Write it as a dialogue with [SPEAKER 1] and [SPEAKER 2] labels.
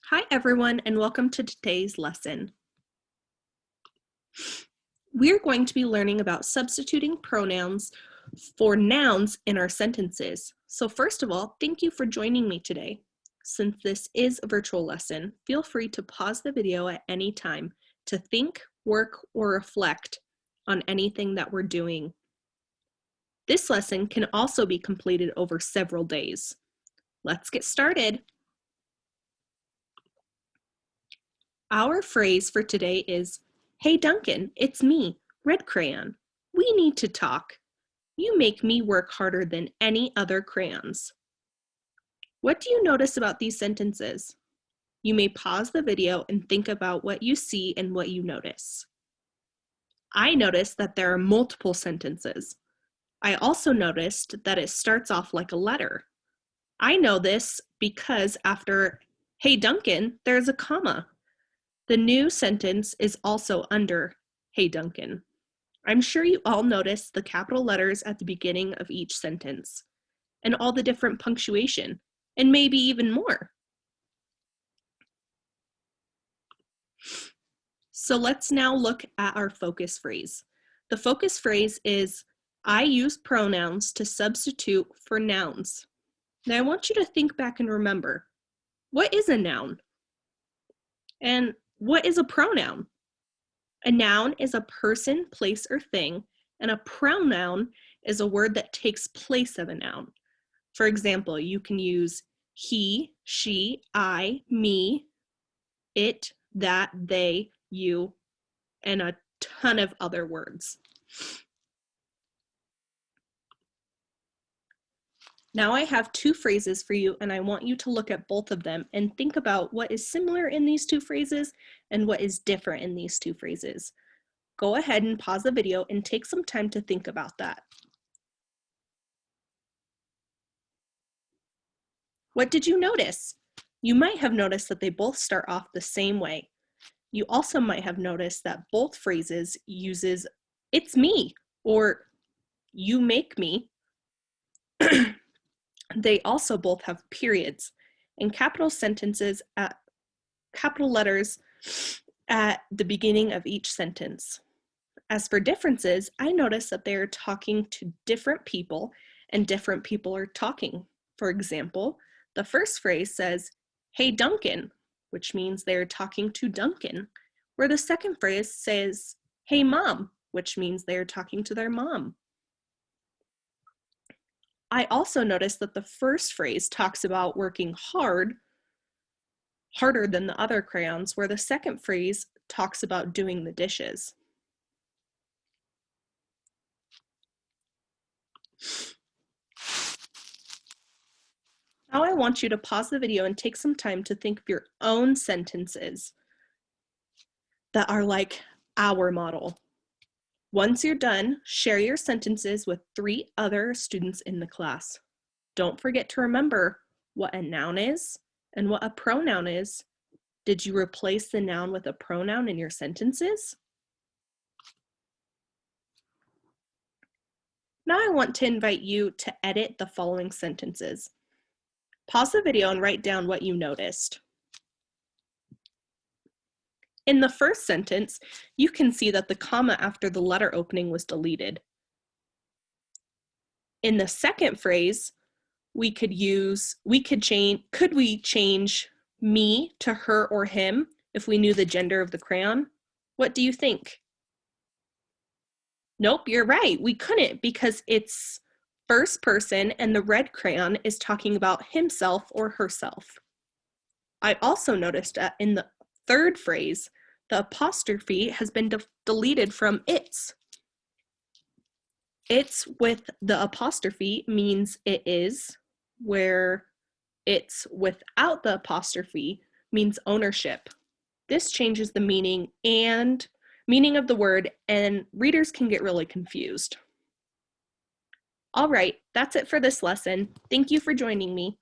[SPEAKER 1] Hi everyone and welcome to today's lesson. We're going to be learning about substituting pronouns for nouns in our sentences. So first of all, thank you for joining me today. Since this is a virtual lesson, feel free to pause the video at any time to think, work, or reflect on anything that we're doing. This lesson can also be completed over several days. Let's get started. Our phrase for today is, "Hey Duncan, it's me, Red Crayon. We need to talk. You make me work harder than any other crayons." What do you notice about these sentences? You may pause the video and think about what you see and what you notice. I noticed that there are multiple sentences. I also noticed that it starts off like a letter. I know this because after "Hey Duncan," there's a comma. The new sentence is also under "Hey Duncan." I'm sure you all noticed the capital letters at the beginning of each sentence, and all the different punctuation, and maybe even more. So let's now look at our focus phrase. The focus phrase is, "I use pronouns to substitute for nouns." Now I want you to think back and remember, what is a noun? And what is a pronoun? A noun is a person, place, or thing, and a pronoun is a word that takes place of a noun. For example, you can use he, she, I, me, it, that, they, you, and a ton of other words. Now I have two phrases for you, and I want you to look at both of them and think about what is similar in these two phrases and what is different in these two phrases. Go ahead and pause the video and take some time to think about that. What did you notice? You might have noticed that they both start off the same way. You also might have noticed that both phrases uses "it's me" or "you make me." They also both have periods and capital letters at the beginning of each sentence. As for differences, I noticed that they are talking to different people and different people are talking. For example, the first phrase says, "Hey Duncan," which means they're talking to Duncan, where the second phrase says, "Hey Mom," which means they're talking to their mom. I also noticed that the first phrase talks about working harder than the other crayons, where the second phrase talks about doing the dishes. Now I want you to pause the video and take some time to think of your own sentences that are like our model. Once you're done, share your sentences with 3 other students in the class. Don't forget to remember what a noun is and what a pronoun is. Did you replace the noun with a pronoun in your sentences? Now I want to invite you to edit the following sentences. Pause the video and write down what you noticed. In the first sentence, you can see that the comma after the letter opening was deleted. In the second phrase, could we change "me" to "her" or "him" if we knew the gender of the crayon? What do you think? Nope, you're right. We couldn't because it's first person and the red crayon is talking about himself or herself. I also noticed that in the third phrase, the apostrophe has been deleted from "its." "It's" with the apostrophe means "it is," where "it's" without the apostrophe means ownership. This changes the meaning of the word, and readers can get really confused. All right, that's it for this lesson. Thank you for joining me.